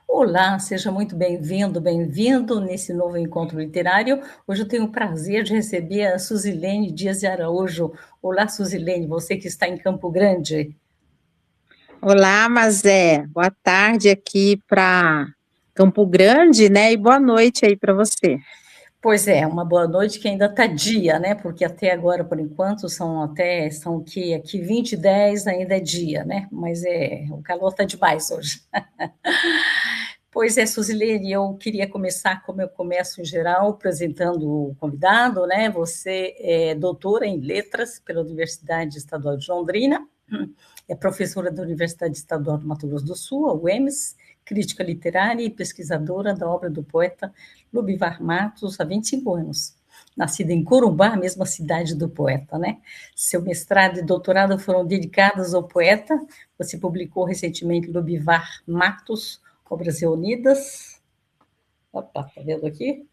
Olá, seja muito bem-vindo, bem-vindo nesse novo encontro literário. Hoje eu tenho o prazer de receber a Suzilene Dias de Araújo. Olá, Suzilene, você que está em Campo Grande. Olá, Mazé. Boa tarde aqui para Campo Grande, né? E boa noite aí para você. Pois é, uma boa noite que ainda está dia, né? Porque até agora, por enquanto, são o quê? Aqui 20 e 10 ainda é dia, né? Mas o calor está demais hoje. Pois é, Suzilene, eu queria começar, como eu começo em geral, apresentando o convidado, né? Você é doutora em letras pela Universidade Estadual de Londrina, é professora da Universidade Estadual do Mato Grosso do Sul, a UEMS, crítica literária e pesquisadora da obra do poeta Lobivar Matos há 25 anos. Nascida em Corumbá, a mesma cidade do poeta, né? Seu mestrado e doutorado foram dedicados ao poeta. Você publicou recentemente Lobivar Matos, Obras Reunidas. Opa, tá vendo aqui?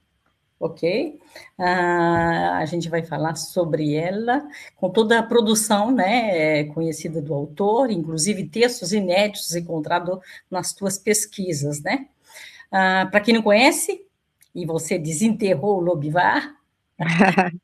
Ok. A gente vai falar sobre ela, com toda a produção, né, conhecida do autor, inclusive textos inéditos encontrados nas tuas pesquisas, né? Para quem não conhece, e você desenterrou o Lobivar,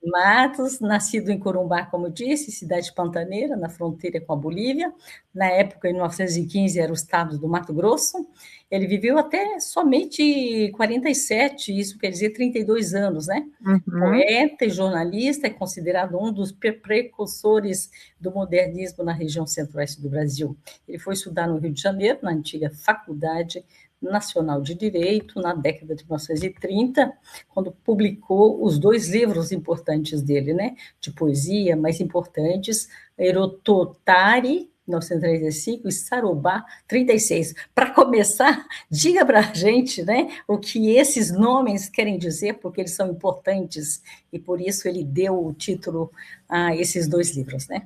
Matos, nascido em Corumbá, como eu disse, cidade pantaneira, na fronteira com a Bolívia. Na época, em 1915, era o estado do Mato Grosso. Ele viveu até somente 47, isso quer dizer 32 anos, né? Uhum. Poeta e jornalista, é considerado um dos precursores do modernismo na região centro-oeste do Brasil. Ele foi estudar no Rio de Janeiro, na antiga Faculdade Nacional de Direito, na década de 1930, quando publicou os dois livros importantes dele, né, de poesia, mais importantes, Erototari, 1935, e Sarubá, 36. Para começar, diga para a gente, né, o que esses nomes querem dizer, porque eles são importantes, e por isso ele deu o título a esses dois livros, né?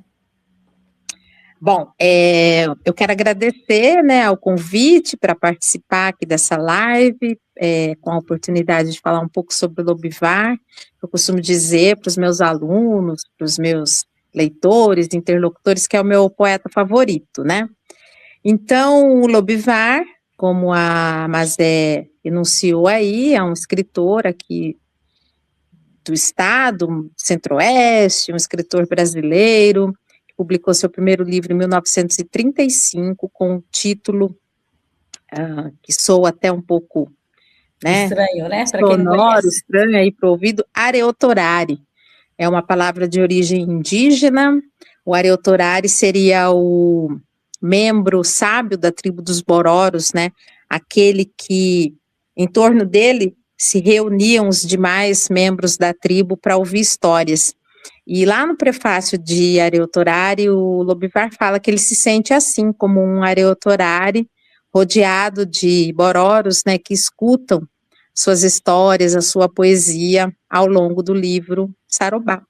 Bom, eu quero agradecer, né, ao convite para participar aqui dessa live, com a oportunidade de falar um pouco sobre o Lobivar. Eu costumo dizer para os meus alunos, para os meus leitores, interlocutores, que é o meu poeta favorito, né? Então, o Lobivar, como a Mazé enunciou aí, é um escritor aqui do estado, centro-oeste, um escritor brasileiro, que publicou seu primeiro livro em 1935, com o título que soa até um pouco, né, Estranho, né? Para quem não sonoro, conhece. estranho aí para o ouvido, Areotorari. É uma palavra de origem indígena. O Areotorari seria o membro sábio da tribo dos Bororos, né? Aquele que, em torno dele, se reuniam os demais membros da tribo para ouvir histórias. E lá no prefácio de Areotorari, o Lobivar fala que ele se sente assim, como um Areotorari, rodeado de Bororos, né, que escutam suas histórias, a sua poesia ao longo do livro Sarobá,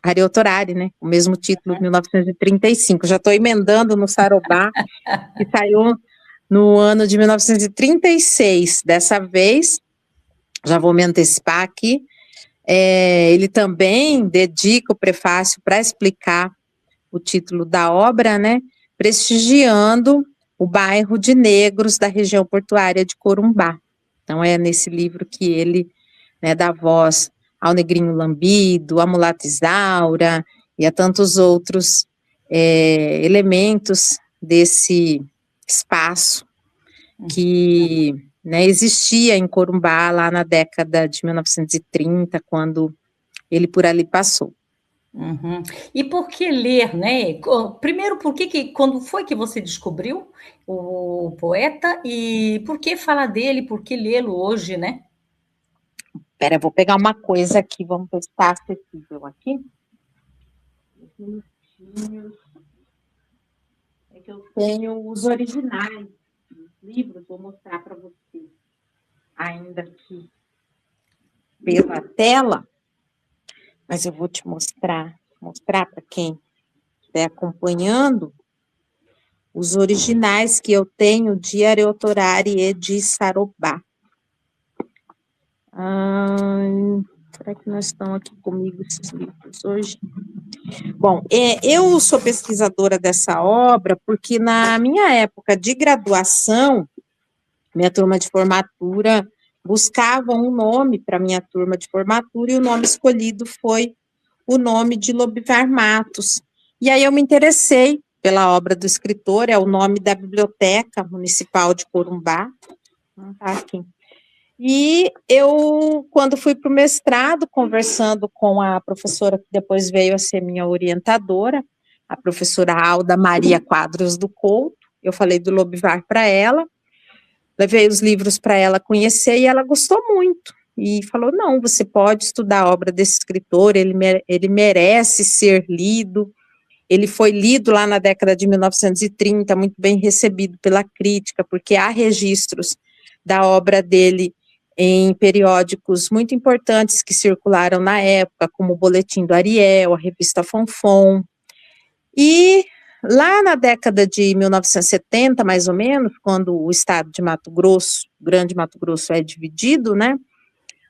Areotorari, né, o mesmo título, 1935. Já estou emendando no Sarobá, que saiu no ano de 1936. Dessa vez, já vou me antecipar aqui, ele também dedica o prefácio para explicar o título da obra, né, prestigiando o bairro de negros da região portuária de Corumbá. Então, é nesse livro que ele, né, dá voz ao Negrinho Lambido, a Mulata Isaura e a tantos outros elementos desse espaço que, né, existia em Corumbá lá na década de 1930, quando ele por ali passou. Uhum. E por que ler, né? Primeiro, quando foi que você descobriu o poeta e por que falar dele, por que lê-lo hoje, né? Espera, eu vou pegar uma coisa aqui, vamos ver se está acessível aqui. É que eu tenho os originais dos livros, vou mostrar para você ainda aqui pela tela, mas eu vou te mostrar para quem estiver acompanhando os originais que eu tenho de Areotorari e de Sarobá. Será que nós estamos aqui comigo esses livros hoje? Bom, eu sou pesquisadora dessa obra porque na minha época de graduação, minha turma de formatura buscava um nome para minha turma de formatura, e o nome escolhido foi o nome de Lobivar Matos. E aí eu me interessei pela obra do escritor, é o nome da Biblioteca Municipal de Corumbá. Tá aqui. E eu, quando fui para o mestrado, conversando com a professora que depois veio a ser minha orientadora, a professora Alda Maria Quadros do Couto, eu falei do Lobivar para ela, levei os livros para ela conhecer e ela gostou muito. E falou, não, você pode estudar a obra desse escritor, ele merece ser lido. Ele foi lido lá na década de 1930, muito bem recebido pela crítica, porque há registros da obra dele em periódicos muito importantes que circularam na época, como o Boletim do Ariel, a revista Fonfon. E lá na década de 1970, mais ou menos, quando o estado de Mato Grosso, Grande Mato Grosso, é dividido, né,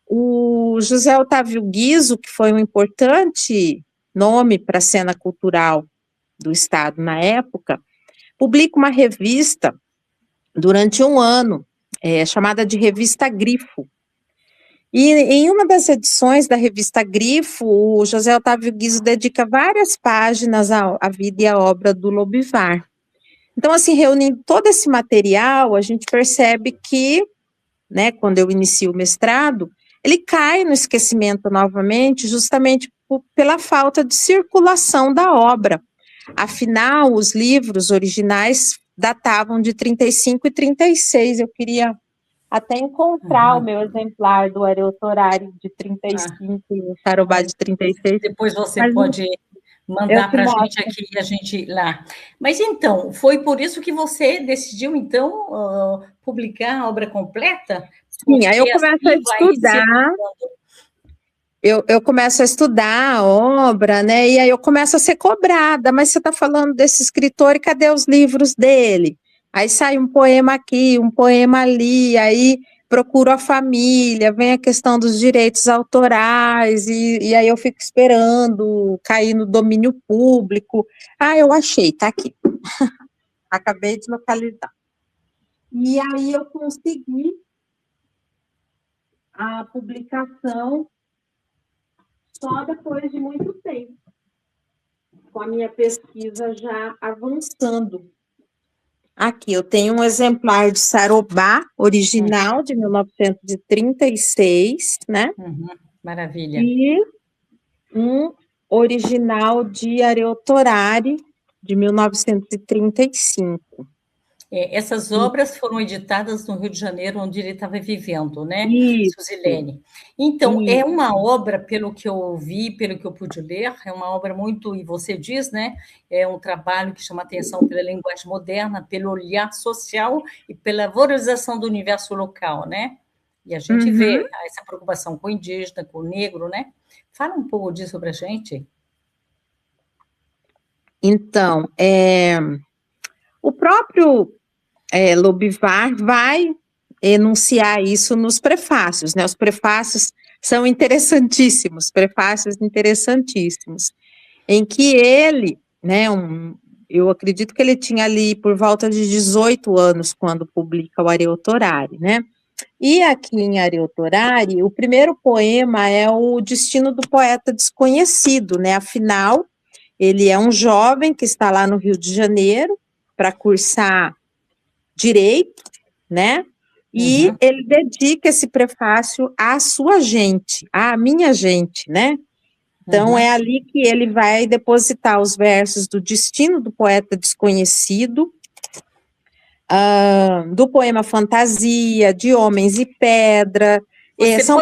o José Otávio Guizzo, que foi um importante nome para a cena cultural do estado na época, publica uma revista durante um ano, chamada de Revista Grifo. E em uma das edições da Revista Grifo, o José Otávio Guizzo dedica várias páginas à vida e à obra do Lobivar. Então, assim, reunindo todo esse material, a gente percebe que, né, quando eu inicio o mestrado, ele cai no esquecimento novamente, justamente pela falta de circulação da obra. Afinal, os livros originais datavam de 35 e 36. Eu queria até encontrar o meu exemplar do Areutorari de 35 e o Tarobá de 36. Depois você pode mandar para a gente aqui e a gente lá. Mas então, foi por isso que você decidiu, então, publicar a obra completa? Sim, aí eu começo a estudar. Eu começo a estudar a obra, né, e aí eu começo a ser cobrada, mas você está falando desse escritor e cadê os livros dele? Aí sai um poema aqui, um poema ali, aí procuro a família, vem a questão dos direitos autorais, e aí eu fico esperando cair no domínio público. Ah, eu achei, tá aqui. Acabei de localizar. E aí eu consegui a publicação só depois de muito tempo, com a minha pesquisa já avançando. Aqui, eu tenho um exemplar de Sarobá, original, de 1936, né? Maravilha. E um original de Areutorari, de 1935. Essas obras foram editadas no Rio de Janeiro, onde ele estava vivendo, né, Isso. Suzilene? Então, é uma obra, pelo que eu ouvi, pelo que eu pude ler, é uma obra muito, e você diz, né, é um trabalho que chama atenção pela linguagem moderna, pelo olhar social e pela valorização do universo local, né? E a gente vê essa preocupação com o indígena, com o negro, né? Fala um pouco disso para a gente. Então, o próprio Lobivar vai enunciar isso nos prefácios, né? Os prefácios são interessantíssimos, em que ele, né, eu acredito que ele tinha ali por volta de 18 anos quando publica o Areutorari, né? E aqui em Areutorari, o primeiro poema é o Destino do Poeta Desconhecido, né? Afinal, ele é um jovem que está lá no Rio de Janeiro para cursar Direito, né? E ele dedica esse prefácio à sua gente, à minha gente, né? Então, é ali que ele vai depositar os versos do Destino do Poeta Desconhecido, do poema Fantasia, de Homens e Pedra. Você são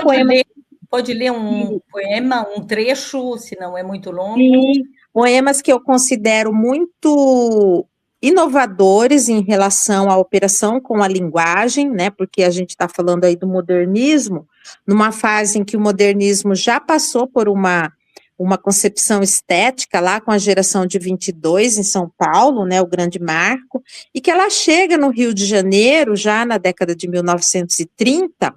pode ler um poema, um trecho, se não é muito longo? Sim, poemas que eu considero muito inovadores em relação à operação com a linguagem, né, porque a gente está falando aí do modernismo, numa fase em que o modernismo já passou por uma concepção estética lá com a geração de 22 em São Paulo, né, o grande marco, e que ela chega no Rio de Janeiro, já na década de 1930,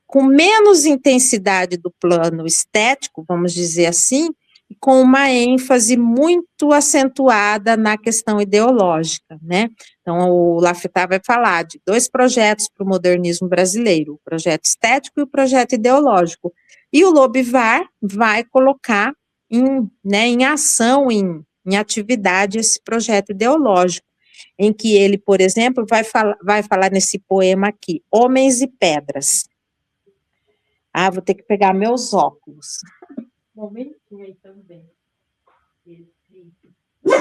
com menos intensidade do plano estético, vamos dizer assim, e com uma ênfase muito acentuada na questão ideológica, né? Então, o Lafetá vai falar de 2 projetos para o modernismo brasileiro, o projeto estético e o projeto ideológico. E o Lobivar vai colocar em ação, em atividade, esse projeto ideológico, em que ele, por exemplo, vai falar nesse poema aqui, Homens e Pedras. Ah, vou ter que pegar meus óculos. Um momentinho aí também.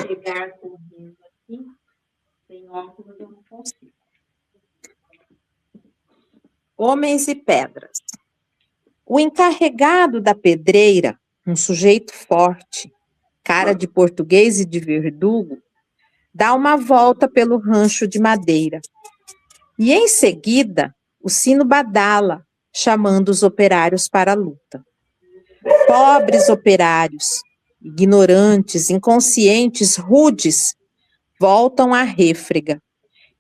Pegar correndo aqui, sem óculos eu não consigo. Homens e Pedras. O encarregado da pedreira, um sujeito forte, cara de português e de verdugo, dá uma volta pelo rancho de madeira. E em seguida, o sino badala, chamando os operários para a luta. Pobres operários, ignorantes, inconscientes, rudes, voltam à rêfrega.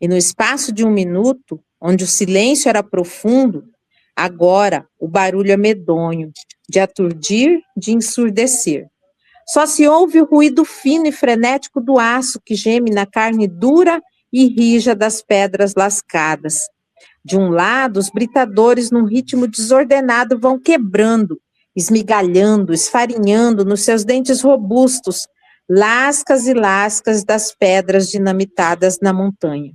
E no espaço de 1 minuto, onde o silêncio era profundo, agora o barulho é medonho, de aturdir, de ensurdecer. Só se ouve o ruído fino e frenético do aço que geme na carne dura e rija das pedras lascadas. De um lado, os britadores, num ritmo desordenado, vão quebrando, esmigalhando, esfarinhando nos seus dentes robustos, lascas e lascas das pedras dinamitadas na montanha.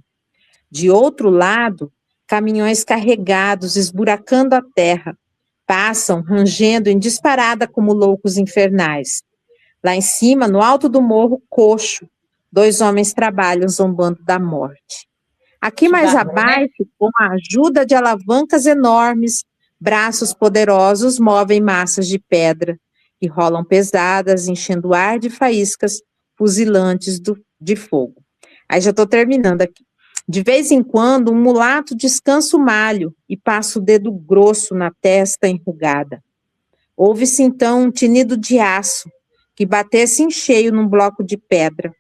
De outro lado, caminhões carregados, esburacando a terra, passam rangendo em disparada como loucos infernais. Lá em cima, no alto do morro, coxo, 2 homens trabalham zombando da morte. Aqui mais abaixo, com a ajuda de alavancas enormes, braços poderosos movem massas de pedra que rolam pesadas, enchendo o ar de faíscas fuzilantes de fogo. Aí já estou terminando aqui. De vez em quando, um mulato descansa o malho e passa o dedo grosso na testa enrugada. Ouve-se então um tinido de aço que batesse em cheio num bloco de pedra.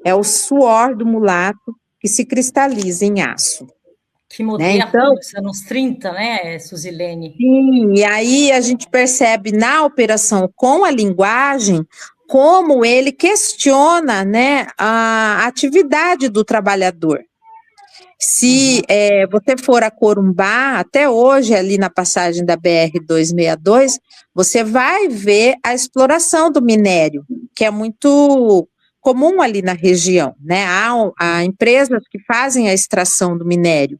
É o suor do mulato que se cristaliza em aço. Que moderno, então, dos anos 30, né, Suzilene? Sim, e aí a gente percebe na operação com a linguagem como ele questiona, né, a atividade do trabalhador. Se você for a Corumbá, até hoje, ali na passagem da BR-262, você vai ver a exploração do minério, que é muito comum ali na região, né? Há empresas que fazem a extração do minério.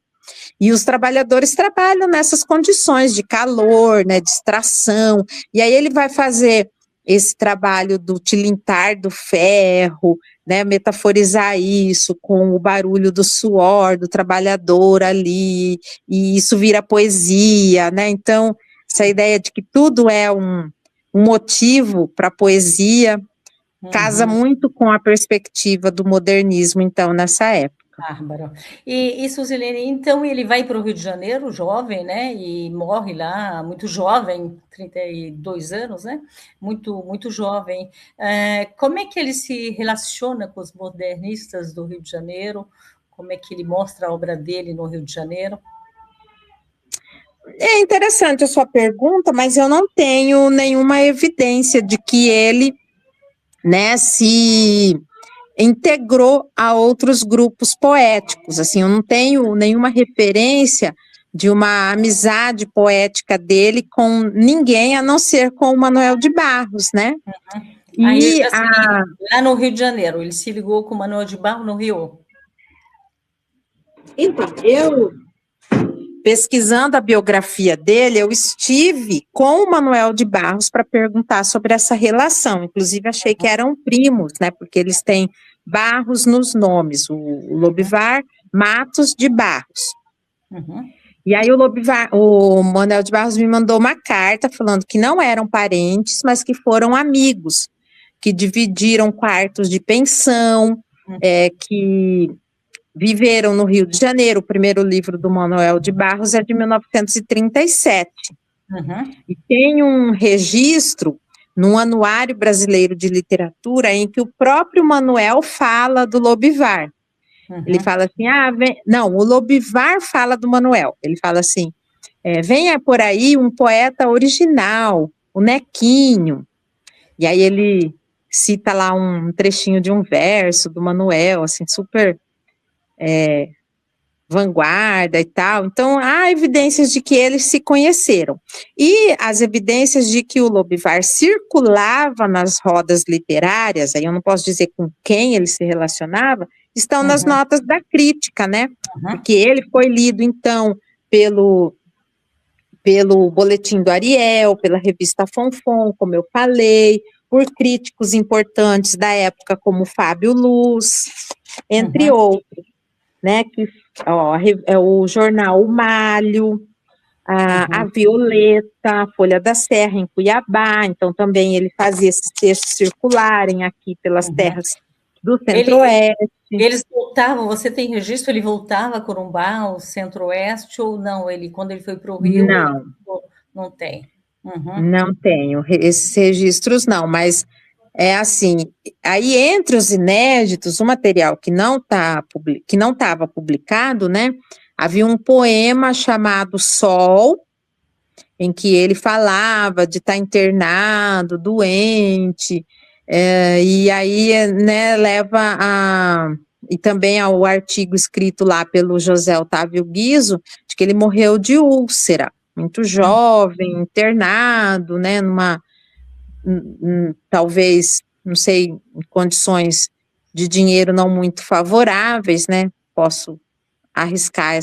E os trabalhadores trabalham nessas condições de calor, né, de extração, e aí ele vai fazer esse trabalho do tilintar do ferro, né, metaforizar isso com o barulho do suor do trabalhador ali, e isso vira poesia, né? Então, essa ideia de que tudo é um motivo para a poesia casa muito com a perspectiva do modernismo, então, nessa época. Bárbaro. E Suzilene, então ele vai para o Rio de Janeiro, jovem, né, e morre lá, muito jovem, 32 anos, né, muito jovem. Como é que ele se relaciona com os modernistas do Rio de Janeiro? Como é que ele mostra a obra dele no Rio de Janeiro? É interessante a sua pergunta, mas eu não tenho nenhuma evidência de que ele, né, se integrou a outros grupos poéticos, assim, eu não tenho nenhuma referência de uma amizade poética dele com ninguém, a não ser com o Manuel de Barros, né? Aí lá no Rio de Janeiro, ele se ligou com o Manuel de Barros no Rio? Então, eu, pesquisando a biografia dele, eu estive com o Manuel de Barros para perguntar sobre essa relação, inclusive achei que eram primos, né, porque eles têm Barros nos nomes, o Lobivar Matos de Barros. E aí o Manuel de Barros me mandou uma carta falando que não eram parentes, mas que foram amigos, que dividiram quartos de pensão, que viveram no Rio de Janeiro. O primeiro livro do Manuel de Barros é de 1937. E tem um registro num Anuário Brasileiro de Literatura, em que o próprio Manuel fala do Lobivar. Ele fala assim, o Lobivar fala do Manuel, ele fala assim, venha por aí um poeta original, o Nequinho. E aí ele cita lá um trechinho de um verso do Manuel, assim, super vanguarda e tal. Então, há evidências de que eles se conheceram. E as evidências de que o Lobivar circulava nas rodas literárias, aí eu não posso dizer com quem ele se relacionava, estão nas notas da crítica, né? Porque ele foi lido, então, pelo Boletim do Ariel, pela revista Fonfon, como eu falei, por críticos importantes da época, como Fábio Luz, entre outros, né? Que, ó, é o jornal O Malho, a Violeta, a Folha da Serra, em Cuiabá, então também ele fazia esses textos circularem aqui pelas terras do Centro-Oeste. Eles voltavam, você tem registro, ele voltava a Corumbá, ao Centro-Oeste, ou não? Quando ele foi para o Rio, Não. Não tem. Não tenho esses registros, não, mas é assim, aí entre os inéditos, o material que não estava publicado, né, havia um poema chamado Sol, em que ele falava de estar internado, doente, e aí, né, leva e também ao artigo escrito lá pelo José Otávio Guizzo, de que ele morreu de úlcera, muito jovem, internado, né, talvez, não sei, em condições de dinheiro não muito favoráveis, né, posso arriscar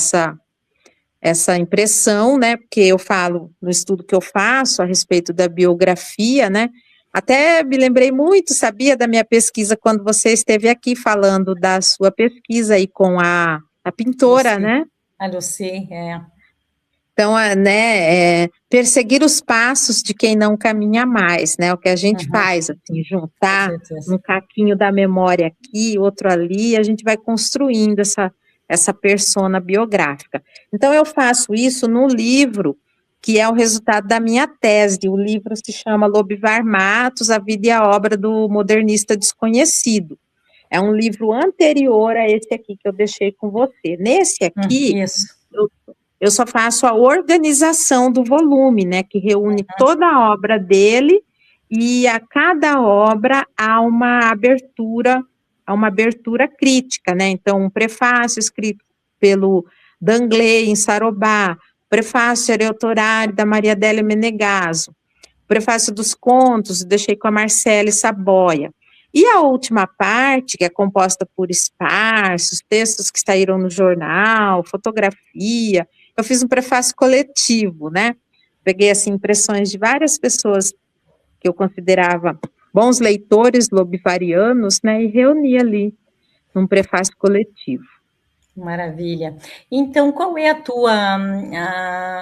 essa impressão, né, porque eu falo no estudo que eu faço a respeito da biografia, né, até me lembrei muito, sabia, da minha pesquisa quando você esteve aqui falando da sua pesquisa aí com a pintora, Lucy, né? A Lucy, Então, né, perseguir os passos de quem não caminha mais, né, o que a gente faz, assim, juntar um caquinho da memória aqui, outro ali, a gente vai construindo essa persona biográfica. Então, eu faço isso no livro, que é o resultado da minha tese. O livro se chama Lobivar Matos, A Vida e a Obra do Modernista Desconhecido. É um livro anterior a esse aqui que eu deixei com você. Nesse aqui, eu só faço a organização do volume, né, que reúne toda a obra dele, e a cada obra há uma abertura crítica, né, então um prefácio escrito pelo Dangley, em Sarobá, prefácio Areotorari, da Maria Adélia Menegaso, prefácio dos contos, deixei com a Marcele Saboia. E a última parte, que é composta por esparsos, textos que saíram no jornal, fotografia, eu fiz um prefácio coletivo, né? Peguei, assim, impressões de várias pessoas que eu considerava bons leitores lobivarianos, né? E reuni ali num prefácio coletivo. Maravilha. Então, qual é a tua...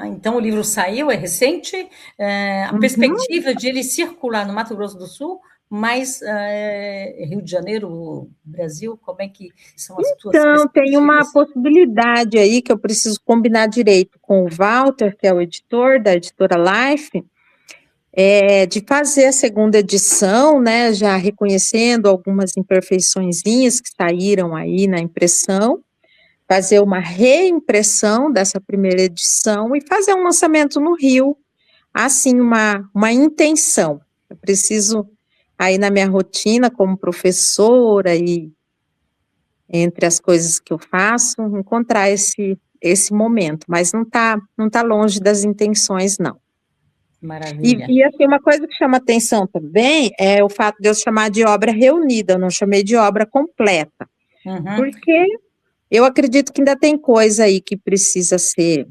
então, o livro saiu, é recente? A perspectiva de ele circular no Mato Grosso do Sul, mais Rio de Janeiro, Brasil, como é que são as tuas perspectivas? Então, tem uma possibilidade aí que eu preciso combinar direito com o Walter, que é o editor da editora Life, de fazer a segunda edição, né, já reconhecendo algumas imperfeiçõezinhas que saíram aí na impressão, fazer uma reimpressão dessa primeira edição e fazer um lançamento no Rio, assim, uma intenção. Eu preciso, aí na minha rotina como professora e entre as coisas que eu faço, encontrar esse momento, mas não tá longe das intenções, não. Maravilha. E assim, uma coisa que chama atenção também é o fato de eu chamar de obra reunida, eu não chamei de obra completa, porque eu acredito que ainda tem coisa aí que precisa ser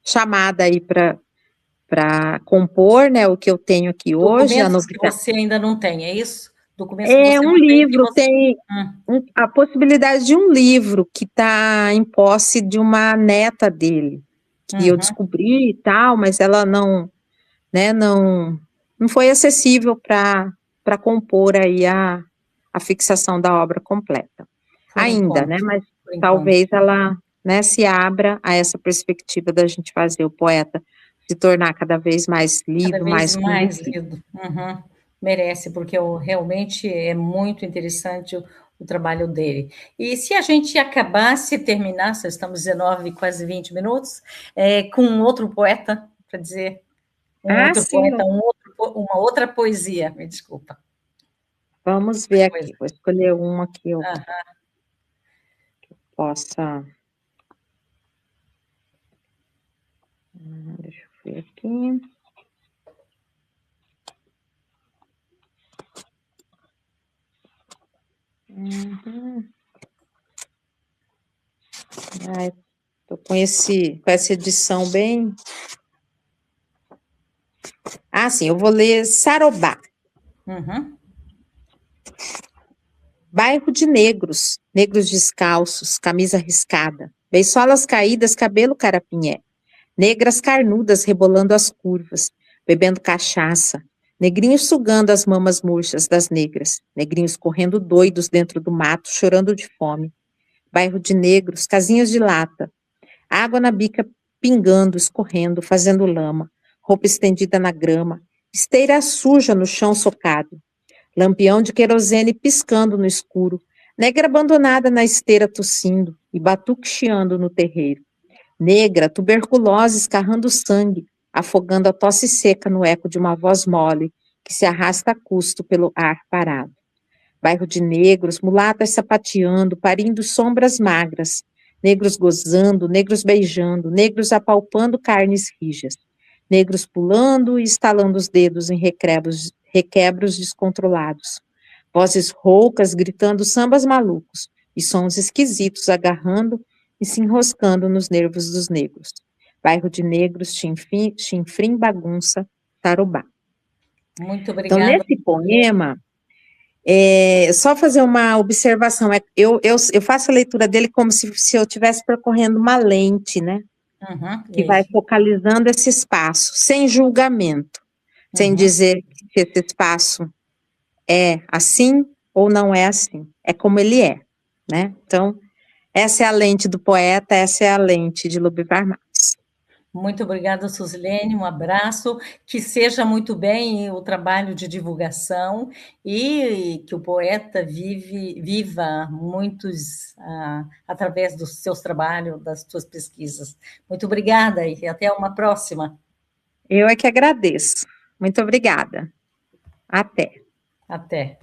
chamada aí para compor, né, o que eu tenho aqui hoje. Documentos que você ainda não tem, é isso? Documentos que você não livro, tem a possibilidade de um livro que está em posse de uma neta dele, que eu descobri e tal, mas ela não foi acessível para compor aí a fixação da obra completa. Ainda, né, mas talvez ela, né, se abra a essa perspectiva da gente fazer o poeta se tornar cada vez mais lido, mais lido. Merece, porque realmente é muito interessante o trabalho dele. E se a gente acabasse, terminasse, estamos 19, quase 20 minutos, com outro poeta, para dizer Um outro sim. poeta, uma outra poesia, me desculpa. Vamos ver aqui, vou escolher uma que eu possa... Deixa eu ver aqui. Tô com essa edição bem... sim, eu vou ler Sarobá. Bairro de negros, negros descalços, camisa riscada, beiçolas caídas, cabelo carapinhé, negras carnudas rebolando as curvas, bebendo cachaça, negrinhos sugando as mamas murchas das negras, negrinhos correndo doidos dentro do mato, chorando de fome. Bairro de negros, casinhas de lata, água na bica pingando, escorrendo, fazendo lama, roupa estendida na grama, esteira suja no chão socado, lampião de querosene piscando no escuro, negra abandonada na esteira tossindo e batuque chiando no terreiro. Negra, tuberculose escarrando sangue, afogando a tosse seca no eco de uma voz mole que se arrasta a custo pelo ar parado. Bairro de negros, mulatas sapateando, parindo sombras magras, negros gozando, negros beijando, negros apalpando carnes rijas, negros pulando e estalando os dedos em requebros descontrolados, vozes roucas gritando sambas malucos e sons esquisitos agarrando e se enroscando nos nervos dos negros. Bairro de negros, chinfrim, bagunça, tarobá. Muito obrigada. Então, nesse poema... só fazer uma observação, eu faço a leitura dele como se eu estivesse percorrendo uma lente, né? Que vai focalizando esse espaço, sem julgamento, sem dizer se esse espaço é assim ou não é assim, é como ele é, né? Então, essa é a lente do poeta, essa é a lente de Lúbivar Matos. Muito obrigada, Suzilene, um abraço, que seja muito bem o trabalho de divulgação e que o poeta viva muitos através dos seus trabalhos, das suas pesquisas. Muito obrigada e até uma próxima. Eu é que agradeço. Muito obrigada. Até. Até.